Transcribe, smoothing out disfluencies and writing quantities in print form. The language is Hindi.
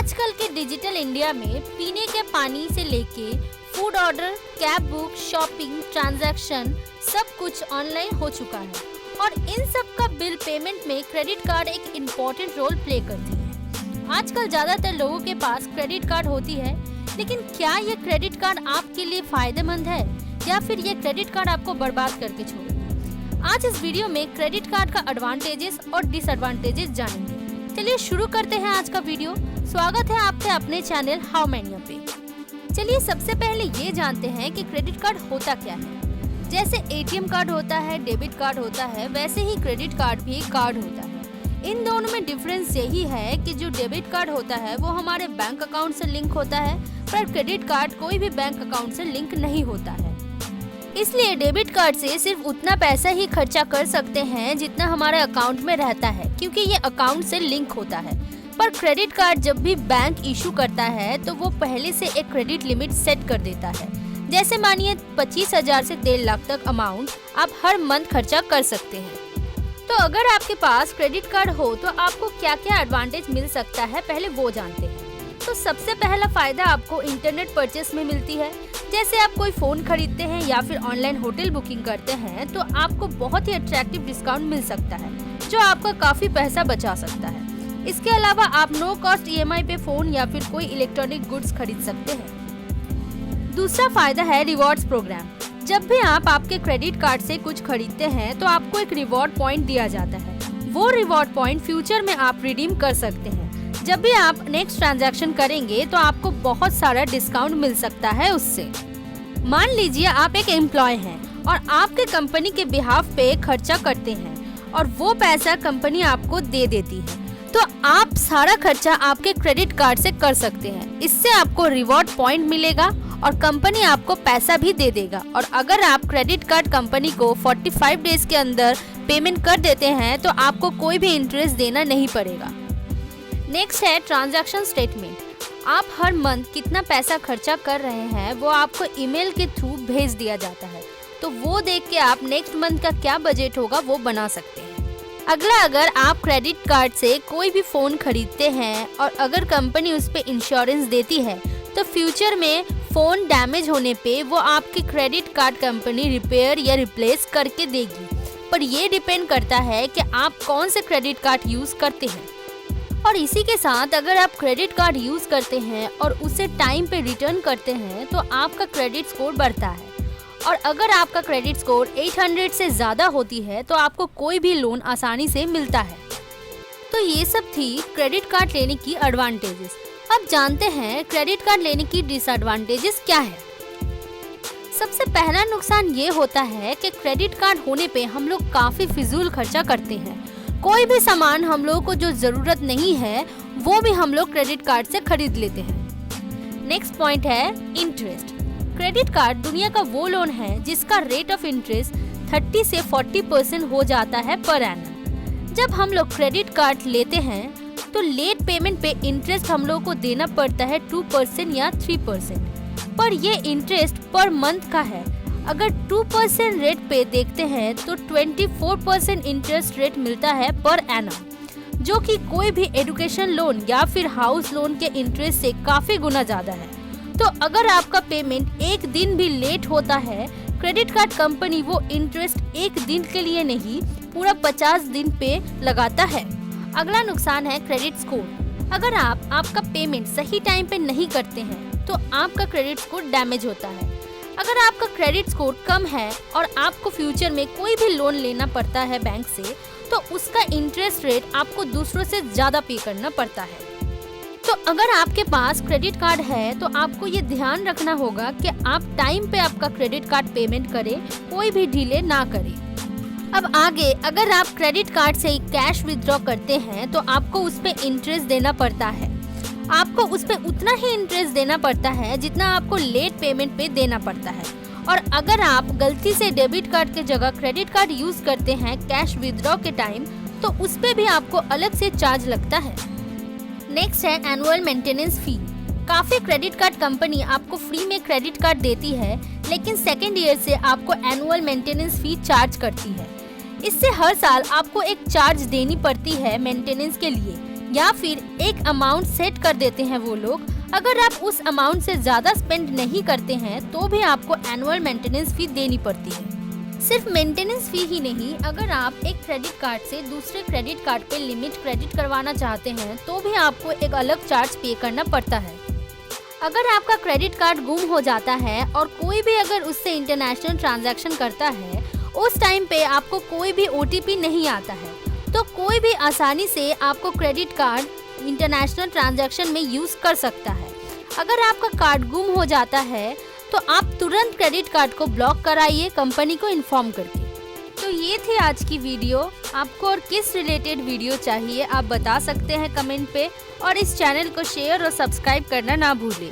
आजकल के डिजिटल इंडिया में पीने के पानी से लेके food order, cab book, shopping, transaction सब कुछ ऑनलाइन हो चुका है और इन सब का बिल पेमेंट में क्रेडिट कार्ड एक इम्पोर्टेंट रोल प्ले करती है। आजकल ज्यादातर लोगों के पास क्रेडिट कार्ड होती है, लेकिन क्या ये क्रेडिट कार्ड आपके लिए फायदेमंद है या फिर ये क्रेडिट कार्ड आपको बर्बाद करके छोड़ेगा? आज इस वीडियो में क्रेडिट कार्ड का एडवांटेजेस और डिसएडवांटेजेस जानेंगे। चलिए शुरू करते हैं आज का वीडियो। स्वागत है आपके अपने चैनल हाउ मैनिया पे। चलिए सबसे पहले ये जानते हैं कि क्रेडिट कार्ड होता क्या है। जैसे एटीएम कार्ड होता है, डेबिट कार्ड होता है, वैसे ही क्रेडिट कार्ड भी एक कार्ड होता है। इन दोनों में डिफरेंस यही है कि जो डेबिट कार्ड होता है वो हमारे बैंक अकाउंट से लिंक होता है, पर क्रेडिट कार्ड कोई भी बैंक अकाउंट से लिंक नहीं होता है। इसलिए डेबिट कार्ड से सिर्फ उतना पैसा ही खर्चा कर सकते हैं जितना हमारे अकाउंट में रहता है, क्योंकि ये अकाउंट से लिंक होता है। पर क्रेडिट कार्ड जब भी बैंक इशू करता है तो वो पहले से एक क्रेडिट लिमिट सेट कर देता है। जैसे मानिए 25,000 से 1.5 लाख तक अमाउंट आप हर मंथ खर्चा कर सकते हैं। तो अगर आपके पास क्रेडिट कार्ड हो तो आपको क्या क्या एडवांटेज मिल सकता है, पहले वो जानते हैं। तो सबसे पहला फायदा आपको इंटरनेट परचेस में मिलती है। जैसे आप कोई फोन खरीदते हैं या फिर ऑनलाइन होटल बुकिंग करते हैं तो आपको बहुत ही अट्रैक्टिव डिस्काउंट मिल सकता है, जो आपका काफी पैसा बचा सकता है। इसके अलावा आप नो कॉस्ट ईएमआई पे फोन या फिर कोई इलेक्ट्रॉनिक गुड्स खरीद सकते हैं। दूसरा फायदा है रिवॉर्ड्स प्रोग्राम। जब भी आप आपके क्रेडिट कार्ड से कुछ खरीदते हैं तो आपको एक रिवॉर्ड पॉइंट दिया जाता है। वो रिवॉर्ड पॉइंट फ्यूचर में आप रिडीम कर सकते हैं। जब भी आप नेक्स्ट ट्रांजैक्शन करेंगे तो आपको बहुत सारा डिस्काउंट मिल सकता है उससे। मान लीजिए आप एक एम्प्लॉय हैं और आपके कंपनी के बिहाफ पे खर्चा करते हैं और वो पैसा कंपनी आपको दे देती है, तो आप सारा खर्चा आपके क्रेडिट कार्ड से कर सकते हैं। इससे आपको रिवॉर्ड पॉइंट मिलेगा और कंपनी आपको पैसा भी दे देगा। और अगर आप क्रेडिट कार्ड कंपनी को 45 डेज के अंदर पेमेंट कर देते हैं तो आपको कोई भी इंटरेस्ट देना नहीं पड़ेगा। नेक्स्ट है ट्रांजैक्शन स्टेटमेंट। आप हर मंथ कितना पैसा खर्चा कर रहे हैं वो आपको ईमेल के थ्रू भेज दिया जाता है, तो वो देख के आप नेक्स्ट मंथ का क्या बजट होगा वो बना सकते हैं। अगला, अगर आप क्रेडिट कार्ड से कोई भी फोन खरीदते हैं और अगर कंपनी उस पे इंश्योरेंस देती है तो फ्यूचर में फोन डैमेज होने पे वो आपकी क्रेडिट कार्ड कंपनी रिपेयर या रिप्लेस करके देगी। पर ये डिपेंड करता है कि आप कौन से क्रेडिट कार्ड यूज करते हैं। और इसी के साथ अगर आप क्रेडिट कार्ड यूज करते हैं और उसे टाइम पे रिटर्न करते हैं तो आपका क्रेडिट स्कोर बढ़ता है। और अगर आपका क्रेडिट स्कोर 800 से ज्यादा होती है तो आपको कोई भी लोन आसानी से मिलता है। तो ये सब थी क्रेडिट कार्ड लेने की एडवांटेजेस। अब जानते हैं क्रेडिट कार्ड लेने की डिसएडवांटेजेस क्या है। सबसे पहला नुकसान ये होता है कि क्रेडिट कार्ड होने पे हम लोग काफी फिजूल खर्चा करते हैं। कोई भी सामान हम लोगों को जो जरूरत नहीं है वो भी हम लोग क्रेडिट कार्ड से खरीद लेते हैं। नेक्स्ट पॉइंट है इंटरेस्ट। क्रेडिट कार्ड दुनिया का वो लोन है जिसका रेट ऑफ इंटरेस्ट 30 से 40% हो जाता है पर एनम। जब हम लोग क्रेडिट कार्ड लेते हैं तो लेट पेमेंट पे इंटरेस्ट हम लोगों को देना पड़ता है 2% या 3%, पर ये इंटरेस्ट पर मंथ का है। अगर 2% रेट पे देखते हैं तो 24% इंटरेस्ट रेट मिलता है पर एनम, जो कि कोई भी एजुकेशन लोन या फिर हाउस लोन के इंटरेस्ट से काफी गुना ज्यादा है। तो अगर आपका पेमेंट एक दिन भी लेट होता है, क्रेडिट कार्ड कंपनी वो इंटरेस्ट एक दिन के लिए नहीं पूरा 50 दिन पे लगाता है। अगला नुकसान है क्रेडिट स्कोर। अगर आप आपका पेमेंट सही टाइम पे नहीं करते हैं तो आपका क्रेडिट स्कोर डैमेज होता है। अगर आपका क्रेडिट स्कोर कम है और आपको फ्यूचर में कोई भी लोन लेना पड़ता है बैंक से, तो उसका इंटरेस्ट रेट आपको दूसरों से ज्यादा पे करना पड़ता है। तो अगर आपके पास क्रेडिट कार्ड है तो आपको ये ध्यान रखना होगा कि आप टाइम पे आपका क्रेडिट कार्ड पेमेंट करें, कोई भी डिले ना करें। अब आगे, अगर आप क्रेडिट कार्ड से कैश विथड्रॉ करते हैं तो आपको उस पे इंटरेस्ट देना पड़ता है। आपको उस पे उतना ही इंटरेस्ट देना पड़ता है जितना आपको लेट पेमेंट पे देना पड़ता है। और अगर आप गलती से डेबिट कार्ड के जगह क्रेडिट कार्ड यूज करते हैं कैश विथड्रॉ के टाइम, तो उस पे भी आपको अलग से चार्ज लगता है। नेक्स्ट है एनुअल मेंटेनेंस फी। काफी क्रेडिट कार्ड कंपनी आपको फ्री में क्रेडिट कार्ड देती है, लेकिन सेकेंड ईयर से आपको एनुअल मेंटेनेंस फी चार्ज करती है। इससे हर साल आपको एक चार्ज देनी पड़ती है मेंटेनेंस के लिए। या फिर एक अमाउंट सेट कर देते हैं वो लोग। अगर आप उस अमाउंट से ज्यादा स्पेंड नहीं करते हैं तो भी आपको एनुअल मेंटेनेंस फी देनी पड़ती है। सिर्फ मेंटेनेंस फी ही नहीं, अगर आप एक क्रेडिट कार्ड से दूसरे क्रेडिट कार्ड पे लिमिट क्रेडिट करवाना चाहते हैं तो भी आपको एक अलग चार्ज पे करना पड़ता है। अगर आपका क्रेडिट कार्ड गुम हो जाता है और कोई भी अगर उससे इंटरनेशनल ट्रांजैक्शन करता है, उस टाइम पे आपको कोई भी OTP नहीं आता है, तो कोई भी आसानी से आपको क्रेडिट कार्ड इंटरनेशनल ट्रांजैक्शन में यूज कर सकता है। अगर आपका कार्ड गुम हो जाता है तो आप तुरंत क्रेडिट कार्ड को ब्लॉक कराइए कंपनी को इन्फॉर्म करके। तो ये थी आज की वीडियो। आपको और किस रिलेटेड वीडियो चाहिए आप बता सकते हैं कमेंट पे, और इस चैनल को शेयर और सब्सक्राइब करना ना भूलें।